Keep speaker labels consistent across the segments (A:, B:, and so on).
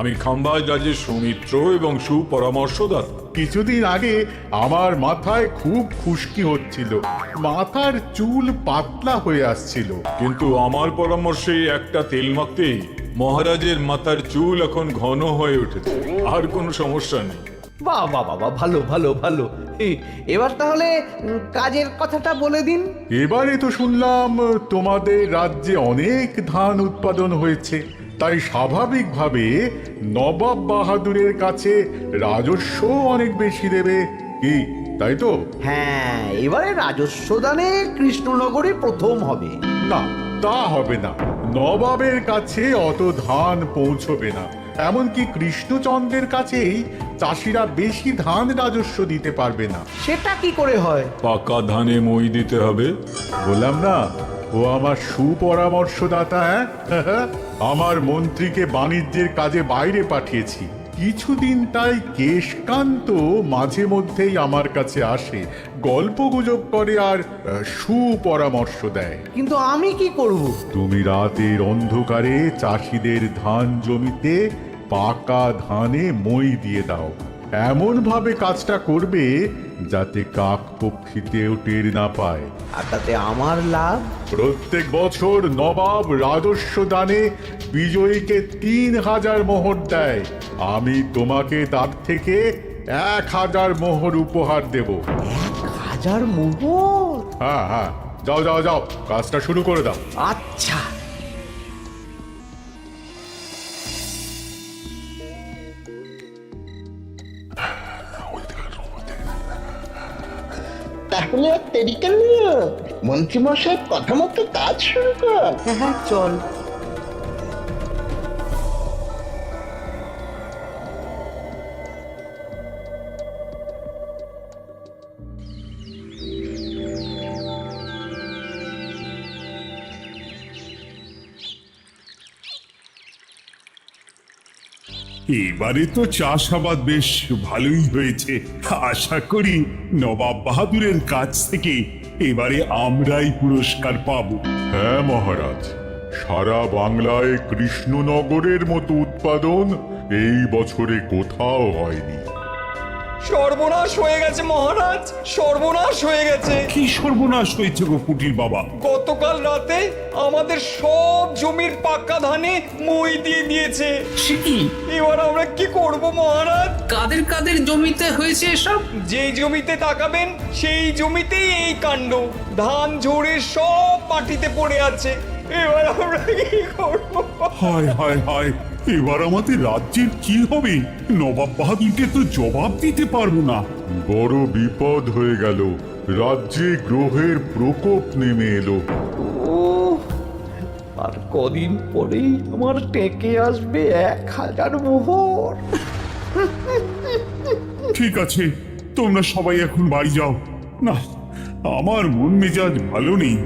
A: আমি খাম্বাজ রাজের সৌমিত্র এবং সুপরামর্শদাতা।
B: কিছুদিন আগে আমার মাথায় খুব খুশকি হচ্ছিল, মাথার চুল পাতলা হয়ে আসছিল।
A: কিন্তু আমার পরামর্শে একটা তেল মাখতেই মহারাজের মাথার চুল এখন ঘন হয়ে উঠেছে, আর কোনো সমস্যা নেই।
C: বাহ বাহ বাবা, ভালো ভালো ভালো। এবার তাহলে কাজের কথাটা বলে দিন।
B: এবারে তো শুনলাম তোমাদের রাজ্যে অনেক ধান উৎপাদন হয়েছে, তাই স্বাভাবিকভাবে নবাব বাহাদুরের কাছে রাজস্ব অনেক বেশি দেবে, কি তাই তো?
C: হ্যাঁ, এবারে রাজস্ব দানে কৃষ্ণনগরে প্রথম হবে।
B: না, তা হবে না। নবাবের কাছে অত ধান পৌঁছবে না। এমনকি কৃষ্ণচন্দ্রের কাছেই চাষিরা বেশি ধান রাজস্ব দিতে পারবে না।
C: সেটা কি করে হয়?
A: পাকা ধানে মই দিতে হবে।
B: বললাম না, ও আমার সুপরামর্শদাতা। হ্যাঁ, আমার মন্ত্রীকে বাণিজ্যের কাজে বাইরে পাঠিয়েছি। কিছুদিন তাই কেশকান্ত মাঝে মধ্যেই আমার কাছে আসে, গল্প গুজব করে আর সুপরামর্শ দেয়।
C: কিন্তু আমি কি করব?
B: তুমি রাতের অন্ধকারে চাষিদের ধান জমিতে পাকা ধানে মই দিয়ে দাও। এমন ভাবে কাজটা করবে যাতে কাক পক্ষীতেও টের না পায়।
C: আর তাতে আমার লাভ?
B: প্রত্যেক বছর নবাব রাজস্ব দানে বিজয়ীকে ৩,০০০ মোহর দেয়। আমি তোমাকে তার থেকে ১,০০০ মোহর উপহার দেব।
C: ১,০০০ মোহর?
B: হ্যাঁ হ্যাঁ, যাও যাও যাও, কাজটা শুরু করে দাও।
C: আচ্ছা।
D: তাহলে আর দেরি কেন? মন্ত্রীমশাই কথা মতো কাজ শুরু কর।
C: হ্যাঁ, চল।
E: এবারে তো চাষাবাদ বেশ ভালোই হয়েছে। আশা করি নবাব বাহাদুরের কাছ থেকে এবারে আমরাই পুরস্কার পাবো।
B: হ্যাঁ মহারাজ, সারা বাংলায় কৃষ্ণনগরের মতো উৎপাদন এই বছরে কোথাও হয়নি।
F: সর্বনাশ হয়ে গেছে মহারাজ, সর্বনাশ হয়ে গেছে।
E: কি সর্বনাশ হয়েছে গো পুটির বাবা?
F: গতকাল রাতে আমাদের সব জমির পাকা ধানে মই দিয়ে দিয়েছে।
G: সে কি?
F: এবার আমরা কি করব মহারাজ?
G: কাদের কাদের জমিতে হয়েছে এসব?
F: যেই জমিতে তাকাবেন সেই জমিতেই এই কাণ্ড। ধান ঝরে সব মাটিতে পড়ে আছে। এবার আমরা কি করব?
E: হায় হায় হায়, এবার আমাদের রাজ্যের কি হবে? নবাব বাহাদুরকে তো জবাব দিতে পারবো না।
B: বড় বিপদ হয়ে গেল, রাজ্যে গ্রহের প্রকোপ নেমে এলো।
C: ও, আর কদিন পরেই আমার টেকে আসবে ১,০০০ মোহর।
E: ঠিক আছে, তোমরা সবাই এখন বাড়ি যাও। না, আমার মন মেজাজ ভালো নেই।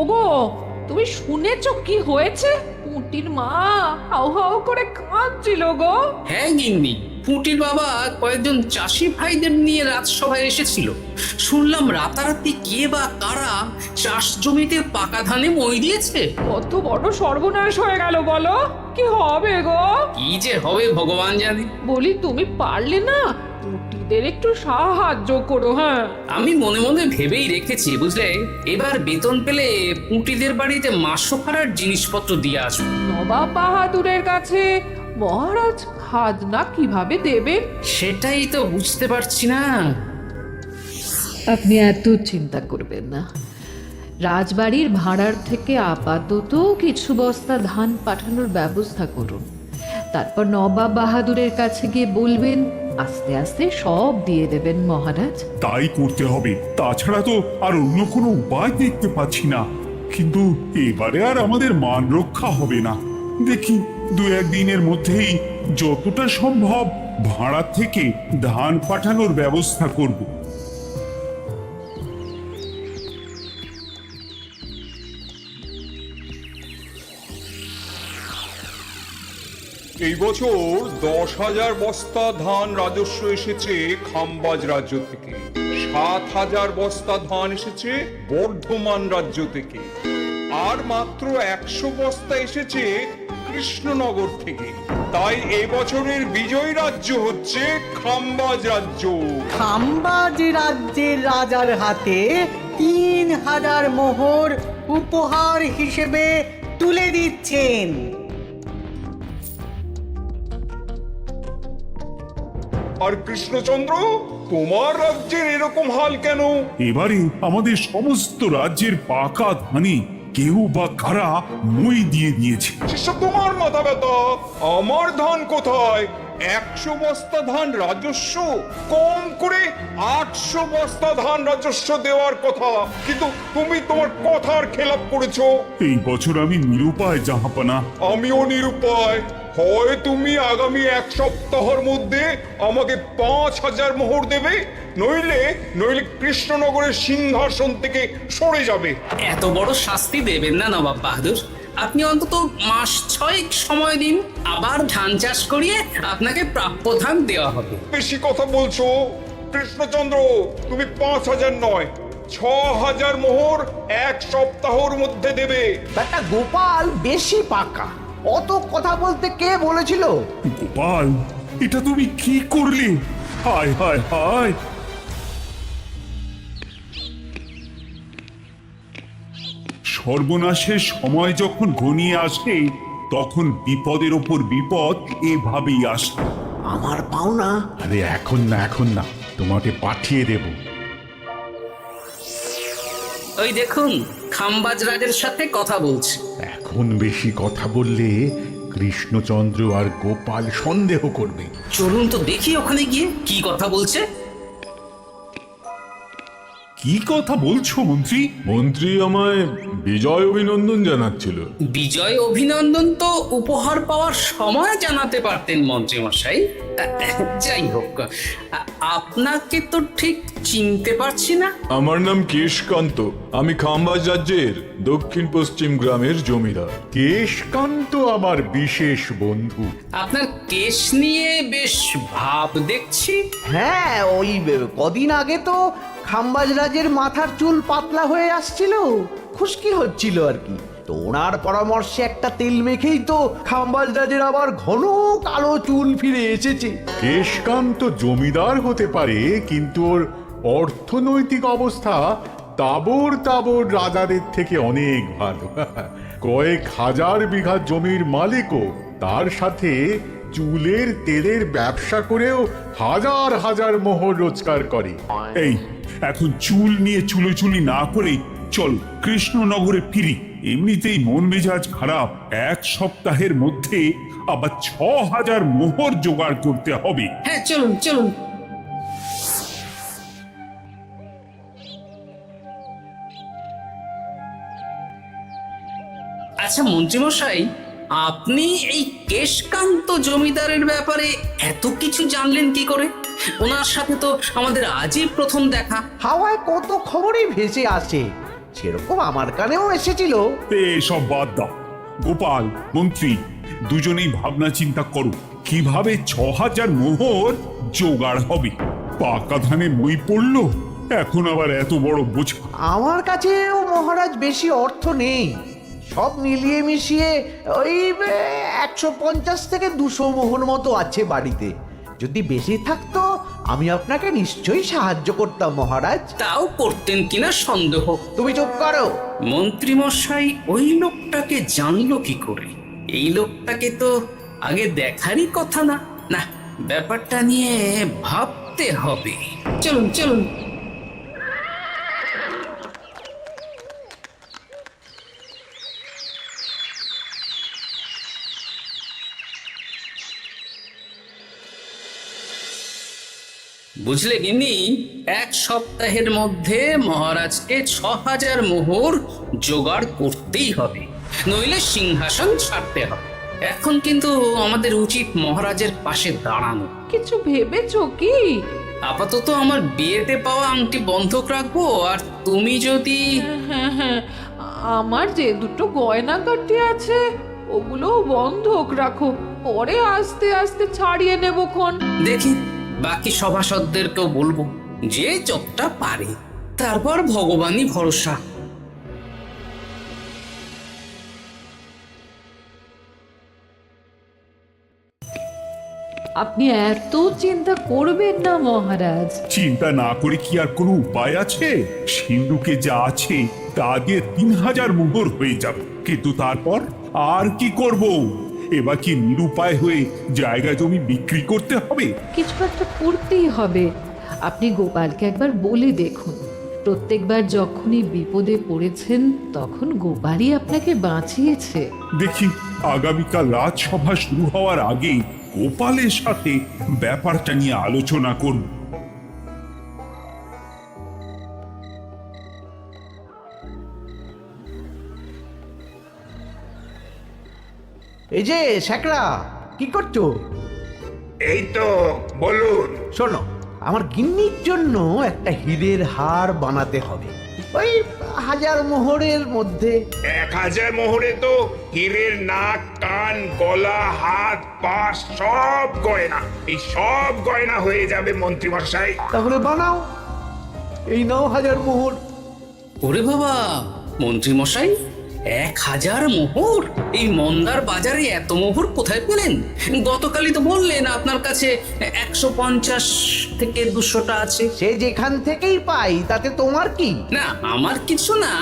H: ওগো, তুমি শুনেছো কি হয়েছে? পুটির মা হাউ হাউ করে কাঁদছিল গো।
G: হ্যাঁ গিন্নি, পুটির বাবা কয়েকজন চাষি ভাইদের নিয়ে রাজসভায় এসেছিল। শুনলাম রাতারাতি কে বা কারা চাষ জমিতে পাকা ধানে মই দিয়েছে।
H: কত বড় সর্বনাশ হয়ে গেল বলো, কি হবে গো?
G: কি যে হবে ভগবান জানে।
H: বলি তুমি পারলে না পুটিদের একটু সাহায্য করো। হ্যাঁ,
G: আমি মনে মনে ভেবেই রেখেছি বুঝলে, এবার বেতন পেলে পুটিদের বাড়িতে মাসোহারার জিনিসপত্র দিয়ে আসবো।
H: নবাব বাহাদুরের কাছে মহারাজ খাজনা কিভাবে দেবেন?
G: সেটাই তো বুঝতে পারছি না।
H: আপনি এত চিন্তা করবেন না। রাজবাড়ির ভাড়ার থেকে আপাতত কিছু বস্তা ধান পাঠানোর ব্যবস্থা করুন। তারপর নবাব বাহাদুরের কাছে গিয়ে বলবেন, আস্তে আস্তে সব দিয়ে দেবেন মহারাজ।
E: তাই করতে হবে, তাছাড়া তো আর অন্য কোনো উপায় দেখতে পাচ্ছি না। কিন্তু এবারে আর আমাদের মান রক্ষা হবে না। দেখি ২-১ দিনের মধ্যেই যতটা সম্ভব ভাড়া থেকে ধান পাঠানোর ব্যবস্থা করব।
I: এই বছর 10,000 বস্তা ধান রাজস্ব এসেছে খাম্বাজ রাজ্য থেকে, 7,000 বস্তা ধান এসেছে বর্ধমান রাজ্য থেকে, আর মাত্র 100 বস্তা এসেছে কৃষ্ণনগর থেকে। তাই এই বছরের বিজয়ী রাজ্য হচ্ছে খাম্বাজ রাজ্য।
J: খাম্বাজ রাজ্যের রাজার হাতে 3,000 মোহর উপহার হিসেবে তুলে দিচ্ছেন।
I: আর কৃষ্ণচন্দ্র, তোমার রাজ্যের এরকম হাল কেন?
E: এবারে আমাদের সমস্ত রাজ্যের পাকা ধানে কেউ বা কারা মই দিয়ে দিয়েছে।
I: সেসব তোমার মাথা ব্যথা, আমার ধান কোথায়? 100 বস্তা ধান রাজস্ব, কম করে 800 বস্তা ধান রাজস্ব দেওয়ার কথা, কিন্তু তুমি তোমার কথার খেলাপ করেছো।
E: এই বছর আমি নিরুপায় জাহাপানা।
I: আমিও নিরুপায়। হয় তুমি আগামী 1 সপ্তাহের মধ্যে আমাকে 5,000 মোহর দেবে, নইলে কৃষ্ণনগরের সিংহাসন থেকে সরে যাবে।
G: এত বড় শাস্তি দেবেন না নবাব বাহাদুর, আপনি অন্তত মাস 6 সময় দিন, আবার ধান চাষ করিয়ে আপনাকে প্রাপ্য ধান দেওয়া হবে।
I: বেশি কথা বলছো কৃষ্ণচন্দ্র, তুমি 5,000 নয় 6,000 মোহর 1 সপ্তাহের মধ্যে দেবে।
C: ব্যাটা গোপাল বেশি পাকা, অত কথা বলতে কে বলেছিল?
E: গোপাল, এটা তুমি কি করলে? হায় হায় হায়! সর্বনাশের সময় যখন ঘনিয়ে আসে, তখন বিপদের ওপর বিপদ এভাবেই আসে।
C: আমার পাওনা।
B: আরে এখন না, তোমাকে পাঠিয়ে দেব।
G: ওই দেখুন, খাম্বাজ রাজের সাথে কথা বলছে।
B: এখন বেশি কথা বললে কৃষ্ণচন্দ্র আর গোপাল সন্দেহ করবে।
G: চলুন তো দেখি ওখানে গিয়ে কি কথা বলছে।
E: কি কথা বলছো মন্ত্রী?
A: মন্ত্রী আমায় বিজয় অভিনন্দন জানাচ্ছিল।
G: বিজয় অভিনন্দন তো উপহার পাওয়ার সময় জানাতে পারতেন মন্ত্রী মশাই। যাই হোক, আপনাকে তো ঠিক চিনতে পারছি না।
A: আমার নাম কেশকান্ত, আমি খাম্বাজ রাজ্যের দক্ষিণ পশ্চিম গ্রামের জমিদার।
B: কেশকান্ত আমার বিশেষ বন্ধু।
G: আপনার কেশ নিয়ে বেশ ভাব দেখছি।
C: হ্যাঁ, ওই কদিন আগে তো খাম্বাজ রাজের মাথার চুল পাতলা হয়ে আসছিল, খুশকি হচ্ছিল আর কি। তো ওনার পরামর্শে একটা তেল মেখেই তো খাম্বাজ রাজের আবার ঘন কালো চুল ফিরে এসেছে।
B: কেশকান্ত জমিদার হতে পারে, কিন্তু ওর অর্থনৈতিক অবস্থা তাবর রাজাদের থেকে অনেক ভালো। কয়েক হাজার বিঘা জমির মালিকও, তার সাথে চুলের তেলের ব্যবসা করেও হাজার হাজার মোহর রোজগার করে।
E: এই, এখন চুল নিয়ে চুলোচুলি না করে চল কৃষ্ণনগরে ফিরি। এমনিতেই মন মেজাজ খারাপ, 1 সপ্তাহের মধ্যে আবার 6,000 মোহর জোগাড় করতে হবে।
G: হ্যাঁ, চলুন চলুন। আচ্ছা মন্ত্রীমশাই, আপনি এই কেশকান্ত জমিদারের ব্যাপারে এত কিছু জানলেন কি করে? ওনার সাথে তো আমাদের আজই প্রথম দেখা।
C: হাওয়ায় কত খবরই ভেসে আসে, সেরকম আমার কানেও এসেছিল।
E: সব বাদ দাও। গোপাল, মন্ত্রী, দুজনেই ভাবনা চিন্তা করো কিভাবে 6,000 মোহর জোগাড় হবে। পাকা ধানে মই পড়লো, এখন আবার এত বড় বোঝা।
C: আমার কাছেও মহারাজ বেশি অর্থ নেই, সব মিলিয়ে মিশিয়ে ওই 150 থেকে 200 মোহর মতো আছে বাড়িতে। যদি বেশি থাকতো আমি আপনাকে নিশ্চয়ই সাহায্য করতাম মহারাজ।
G: তাও করতেন কিনা সন্দেহ।
C: তুমি চুপ করো।
G: মন্ত্রী মশাই ওই লোকটাকে জানলো কি করে? এই লোকটাকে তো আগে দেখারই কথা না। না, ব্যাপারটা নিয়ে ভাবতে হবে। চলুন চলুন। বুঝলে গিন্নি, 1 সপ্তাহের মধ্যে মহারাজকে 6,000 মোহর জোগাড় করতেই হবে, নইলে সিংহাসন ছাড়তে হবে। এখন কিন্তু আমাদের উচিত মহারাজের পাশে দাঁড়ানো।
H: কিছু ভেবেছো কি?
G: আপাতত আমার বিয়েতে পাওয়া আংটি বন্ধক রাখবো, আর তুমি যদি...
H: হ্যাঁ, আমার যে দুটো গয়নাগাটি আছে ওগুলো বন্ধক রাখো। পরে আস্তে আস্তে ছাড়িয়ে নেবক্ষণ।
G: দেখি বাকি সভাসদদেরকেও বলবো, যে যতটা পারে, তারপর ভগবানই ভরসা।
H: আপনি এত চিন্তা করবেন না মহারাজ।
E: চিন্তা না করে কি আর কোনো উপায় আছে? সিন্ধুকে যা আছে তা দিয়ে 3000 মোহর হয়ে যাবে, কিন্তু তারপর আর কি করব? এবার কি নিরুপায় হয়ে জায়গা জমি বিক্রি করতে হবে?
H: কিছু একটা করতেই হবে। আপনি গোপালকে একবার বলে দেখুন, প্রত্যেকবার যখনই বিপদে পড়েছেন তখন গোপালই আপনাকে বাঁচিয়েছে।
E: দেখি আগামীকাল রাজসভা শুরু হওয়ার আগে গোপালের সাথে ব্যাপারটা নিয়ে আলোচনা করব।
C: এই যে শ্যাকরা, কি করছো?
D: এই তো, বলুন।
C: শোনো, আমার গিন্নির জন্য একটা হীরের হার বানাতে হবে, ওই 1000 মোহরের মধ্যে।
I: 1000 মোহরে তো হীরের নাক, কান, গলা, হাত, পা সব গয়না, এই সব গয়না হয়ে যাবে মন্ত্রী মশাই।
C: তাহলে বানাও, এই নাও 1000 মোহর।
G: ওরে বাবা, মন্ত্রী মশাই 1000 মোহর? এই মন্দার বাজারে এত মোহর কোথায় পেলেন? গতকালই তো বললেন আপনার কাছে 150 থেকে 200টা আছে।
C: সে যেখান থেকেই পাই তাতে তোমার কি?
G: না, আমার কিছু না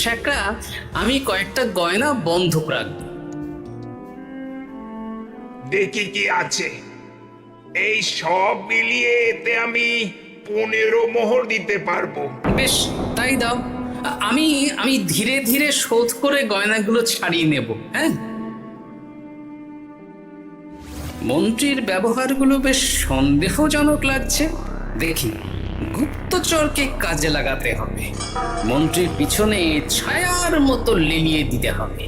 G: শ্যাকরা, আমি কয়েকটা গয়না বন্ধক রাখবো।
I: দেখি কি আছে। এই সব মিলিয়ে এতে আমি 15 মোহর দিতে পারবো।
G: বেশ, তাই দাও। আমি আমি ধীরে ধীরে শোধ করে গয়নাগুলো ছাড়িয়ে নেব। হ্যাঁ, মন্ত্রীর ব্যবহারগুলো বেশ সন্দেহজনক লাগছে। দেখি গুপ্তচরকে কাজে লাগাতে হবে, মন্ত্রীর পিছনে ছায়ার মতো লেলিয়ে দিতে হবে।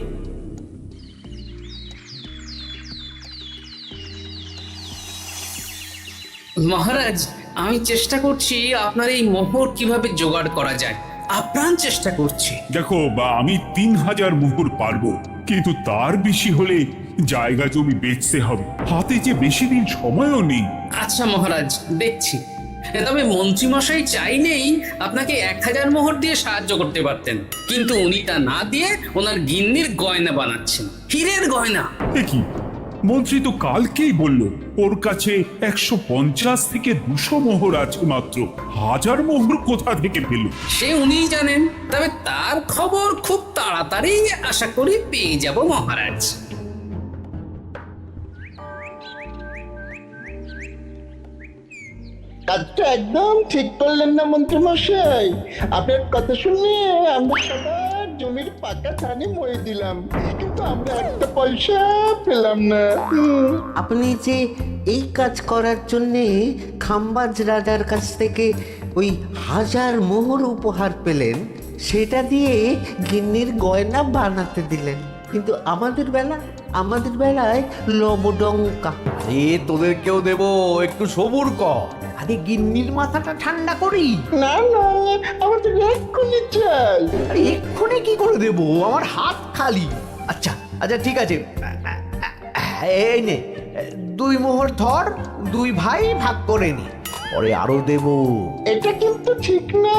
G: মহারাজ, আমি চেষ্টা করছি আপনার এই মোহর কিভাবে জোগাড় করা যায়, আপ্রাণ চেষ্টা করছি।
E: দেখো, আমি 3000 মোহর পারবো, কিন্তু তার বেশি হলে জায়গা জমি বেচতে হবে, হাতে যে বেশি দিন সময়ও নেই।
G: আচ্ছা মহারাজ, দেখছি। তবে মন্ত্রীমশাই চাইলেই আপনাকে 1000 মোহর দিয়ে সাহায্য করতে পারতেন, কিন্তু উনি তা না দিয়ে ওনার গিন্নির গয়না বানাচ্ছেন, হীরের গয়না।
E: কি, মন্ত্রী তো কালকেই বলল ওর কাছে 150 থেকে 200 মোহর আছে মাত্র। 1000 মোহর কোথা থেকে পেল?
G: সে উনিই জানেন। তবে তার খবর খুব তাড়াতাড়ি আশা করি পেয়ে যাব মহারাজ।
D: কাজটা একদম ঠিক করলেন না মন্ত্রী মশাই। আপনার কথা শুনে আমরা সবার জমির পাকা ধানে মই দিলাম, কিন্তু আমরা একটা পয়সা পেলাম না।
K: আপনি যে এই কাজ করার জন্যে খাম্বাজ রাজার কাছ থেকে ওই 1000 মোহর উপহার পেলেন, সেটা দিয়ে গিন্নির গয়না বানাতে দিলেন, কিন্তু আমাদের বেলায় লবডঙ্কা।
C: তোদেরকেও দেবো, একটু সবুর কর। আরে গিন্নির মাথাটা ঠান্ডা করি।
D: না না, আমাদের এক্ষুনি চাই।
C: আরে এক্ষুনি কি করে দেবো, আমার হাত খালি। আচ্ছা আচ্ছা, ঠিক আছে, এই নে 2 মোহর ধর, 2 ভাই ভাগ করে নি, পরে আরো দেবো।
D: এটা কিন্তু ঠিক না।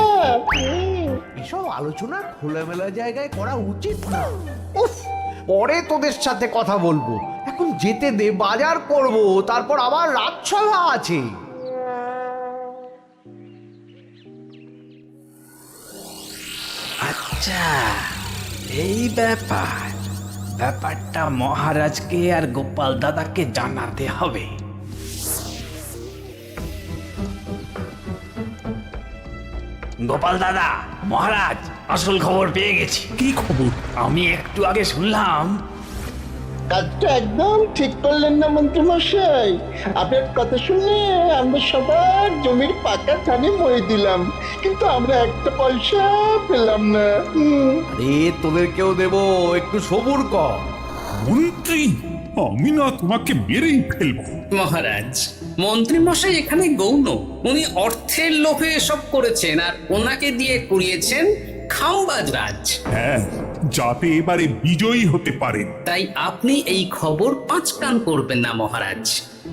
C: এসব আলোচনা খোলামেলা জায়গায় করা উচিত না। উফ, পরে তোদের সাথে কথা বলবো, এখন যেতে দে, বাজার করব, তারপর আবার রাজসভা আছে।
L: আচ্ছা, এই ব্যাপারটা মহারাজকে আর গোপাল দাদাকে জানাতে হবে। গোপাল দাদা, মহারাজ আসল খবর পেয়ে গেছি।
E: কি খবর?
L: আমি একটু আগে শুনলাম।
D: কাজটা একদম ঠিক করলেন না মন্ত্রী মশাই। আপনার কথা শুনে আমরা সবার জমির পাকা ধানে মই দিলাম, কিন্তু আমরা একটা পয়সা পেলাম না।
C: আরে তোদেরকেও দেবো, একটু সবুর কর।
E: মন্ত্রী, আমি না তোমাকে মেরেই ফেলবো।
G: মহারাজ, মন্ত্রী মশাই এখানে গৌণ, উনি অর্থের লোভে এসব করেছেন, আর ওনাকে দিয়ে করিয়েছেন খাম্বাজ রাজ।
E: হ্যাঁ, যাতে এবারে বিজয়ী হতে পারেন।
G: তাই আপনি এই খবর পাঁচ কান করবেন না মহারাজ।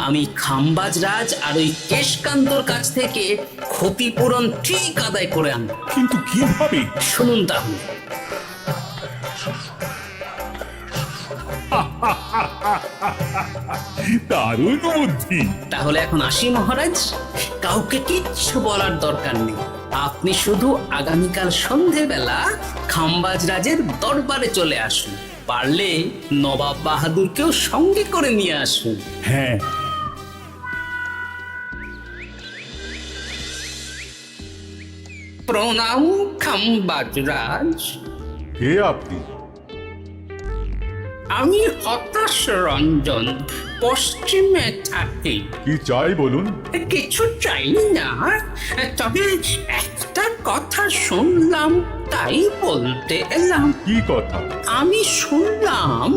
G: আমি খাম্বাজ রাজ আর ওই কেশকান্তর কাছ থেকে ক্ষতিপূরণ ঠিক আদায় করে আনব।
E: কিন্তু কিভাবে?
G: শুনুন তাহলে।
E: দারুণ বুদ্ধি।
G: তাহলে এখন আসি মহারাজ, কাউকে কিচ্ছু বলার দরকার নেই। আপনি শুধু আগামীকাল সন্ধেবেলা খাম্বাজ রাজের দরবারে চলে আসুন, পারলে নবাব বাহাদুরকেও সঙ্গে করে নিয়ে আসুন।
E: হ্যাঁ,
G: প্রণাম খাম্বাজ রাজ।
B: কে আপনি?
G: আমি হতাশ রঞ্জন, পশ্চিমে থাকি।
B: কি চাই বলুন?
G: কিছু চাই না, তবে একটা কথা শুনলাম তাই বলতে এলাম।
B: কি কথা?
G: আমি শুনলাম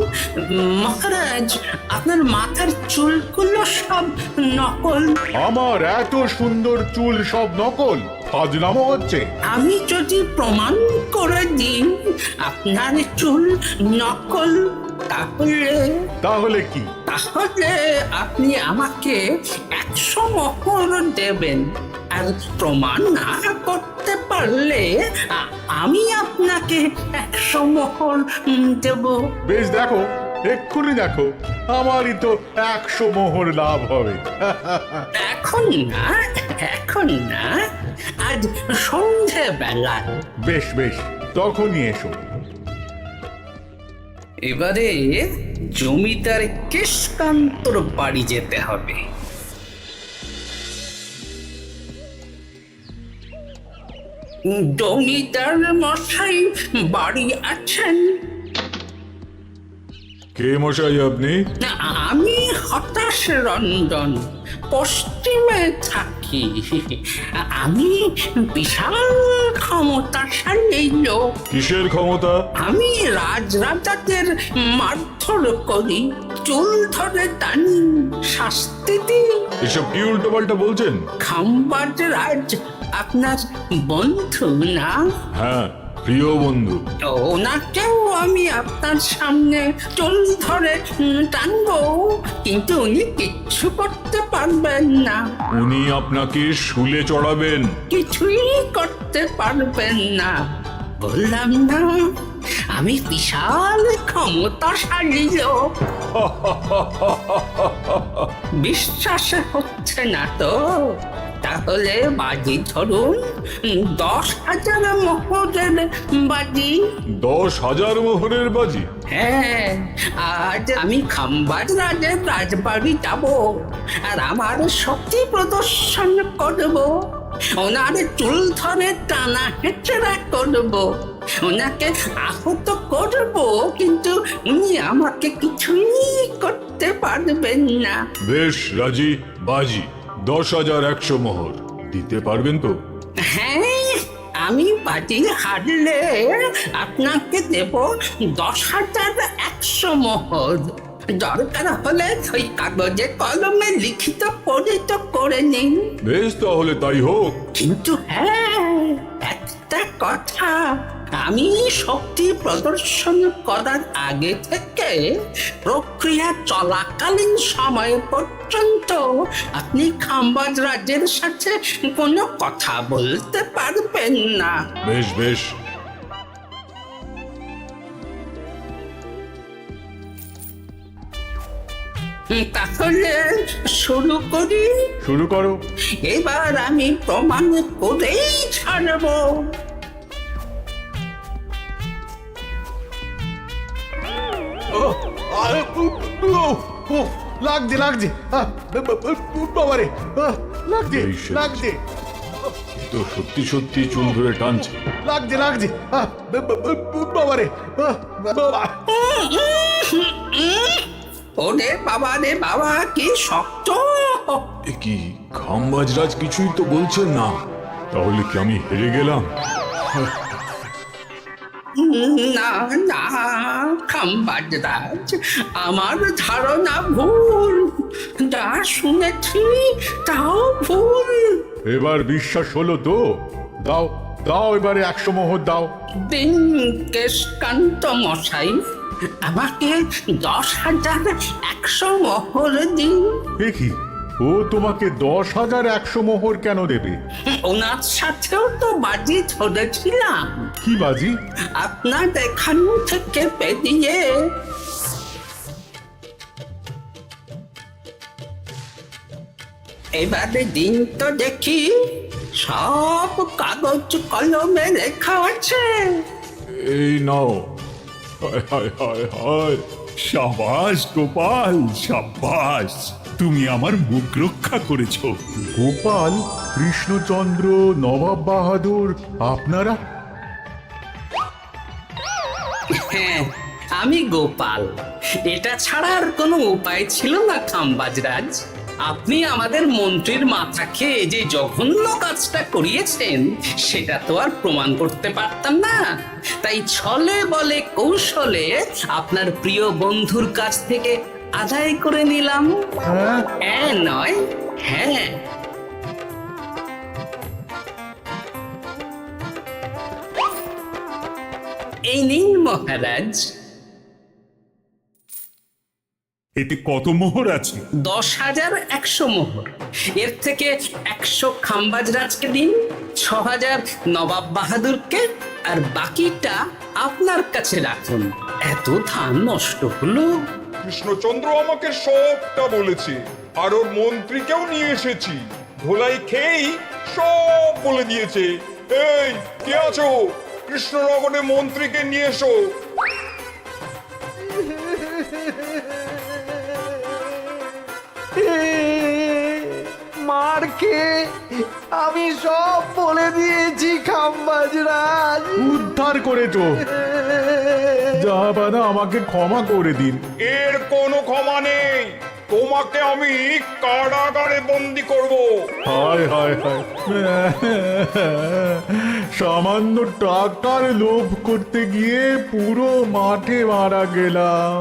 G: মহারাজ আপনার মাথার চুলগুলো সব নকল।
B: আমার এত সুন্দর চুল সব নকল? ফাজলামো হচ্ছে।
G: আমি যদি প্রমাণ করে দিই আপনার চুল নকল,
B: তাহলে কি?
G: তাহলে আপনি আমাকে 100 মোহর দেবেন, আর প্রমাণ না করতে পারলে আমি আপনাকে 100 মোহর দেব।
B: বেশ, দেখো, এক্ষুনি দেখো, আমারই তো 100 মোহর লাভ হবে।
G: এখন না, এখন না, আজ সন্ধেবেলা।
B: বেশ বেশ, তখনই এসো।
G: এবারে জমিদার কেশকান্তর বাড়ি যেতে হবে। জমিদার মশাই বাড়ি আছেন?
A: কে মশাই আপনি?
G: আমি হতাশ রঞ্জন, পশ্চিমে থাকি। আমি বিশাল ক্ষমতাশালী লোক।
A: কিসের ক্ষমতা?
G: আমি রাজরাজাদের মারধর করি, চুল ধরে টানি, শাস্তি দিই।
A: এসব কি উল্টো পাল্টা বলছেন?
G: খাম্বাজ রাজ আপনার বন্ধু না?
A: হ্যাঁ, প্রিয় বন্ধু।
G: ওনাকেও আমি আপনার সামনে চুল ধরে টানবো, কিন্তু উনি কিচ্ছু করতে পারবেন না।
A: উনি আপনাকে শুলে চড়াবেন।
G: কিছুই করতে পারবেন না, বললাম না আমি বিশাল ক্ষমতাশালী লোক। বিশ্বাস হচ্ছে না তো? তাহলে বাজি ধরুন, 10,000 মোহরের বাজি।
A: 10,000 মোহরের বাজি?
G: হ্যাঁ, আজ আমি খাম্বাজ রাজের রাজবাড়ি যাব, আর আমার শক্তি প্রদর্শন করব। ওনার চুল ধরে টানা হেঁচড়া করব, ওনাকে আহত করব, কিন্তু উনি আমাকে কিছুই করতে পারবেন না।
A: বেশ রাজি, বাজি 10,100 মোহর দিতে পারবেন তো?
G: হ্যাঁ, আমি বাজি হারলে আপনাকে দেব 10,100 মোহর। দরকার হলে ওই কাগজে কলমে লিখিত পরিত করে নিন।
A: বেশ, তাহলে তাই হোক।
G: কিন্তু হ্যাঁ, একটা কথা, আমি শক্তি প্রদর্শন করার আগে থেকে প্রক্রিয়া চলাকালীন সময় পর্যন্ত আপনি খাম্বাজ রাজের সাথে কোনো কথা বলতে পারবেন না।
A: বেশ বেশ।
G: তাহলে শুরু করি।
B: শুরু করো।
G: এবার আমি প্রমাণ করেই ছাড়বো।
B: লাগছে লাগছে, বাবারে, লাগছে
A: এই সে।
B: লাগছে
A: তো সত্যি সত্যি চুল ধরে টানছে।
B: লাগছে লাগছে, বাবারে, বাবা।
G: ওরে বাবা রে বাবা, কি শক্ত!
A: এ কি, খাম্বাজ রাজ কিছুই তো বলছেন না। তাহলে কি আমি হেরে গেলাম?
G: না না খাম্বাজ রাজ, আমার ধারণা ভুল, যা শুনেছি তাও ভুল।
B: এবার বিশ্বাস হলো তো? দাও দাও এবারে 100 মোহর দাও।
G: দিন কেশকান্ত মশাই, আমাকে 10,100 মোহর দিন।
B: এ কি, ও তোমাকে 10,100 মোহর কেন দেবে?
G: ওনার সাথেও তো বাজি ধরেছিলাম।
B: কি বাজি?
G: আপনার এখান থেকে বেরিয়ে এবারে দিন তো দেখি, সব কাগজ কলমে লেখা আছে।
A: এই নাও। হায় হায় হায় হায়।
E: সাবাস গোপাল, সাবাস, তুমি আমার মুখ রক্ষা করেছো।
B: গোপাল, কৃষ্ণচন্দ্র, নবাব বাহাদুর, আপনারা?
G: হ্যাঁ, আমি গোপাল। এটা ছাড়া আর কোনো উপায় ছিল না খাম্বাজরাজ। আপনি আমাদের মন্ত্রীর মাথা খেয়ে যে জঘন্য কাজটা করিয়েছেন সেটা তো আর প্রমাণ করতে পারতাম না, তাই ছলে বলে কৌশলে আপনার প্রিয় বন্ধুর কাছ থেকে আদায় করে নিলাম। হ্যাঁ নয়, হ্যাঁ। এই নিন মহারাজ।
E: এতে কত মোহর আছে?
G: 10,100 মোহর। এর থেকে 100 খাম্বাজরাজকে দিন, 6,000 নবাব বাহাদুরকে, আর বাকিটা আপনার কাছে রাখুন। এত ধান নষ্ট হলো।
I: কৃষ্ণচন্দ্র আমাকে সবটা বলেছে, আর ওর মন্ত্রীকেও নিয়ে এসেছি। ধোলাই খেয়েই সব বলে দিয়েছে। এই কে আছো? কৃষ্ণনগরে মন্ত্রীকে নিয়ে এসো।
C: মার খেয়ে আমি সব বলে দিয়েছি খাম্বাজরাজ।
B: উদ্ধার করেছো, জাহাপানা, আমাকে ক্ষমা করে দিন।
I: এর কোনো ক্ষমা নেই। তোমাকে আমি কারাগারে বন্দি করব।
B: হায় হায় হায়, সামান্য টাকার লোভ করতে গিয়ে পুরো মাঠে মারা গেলাম।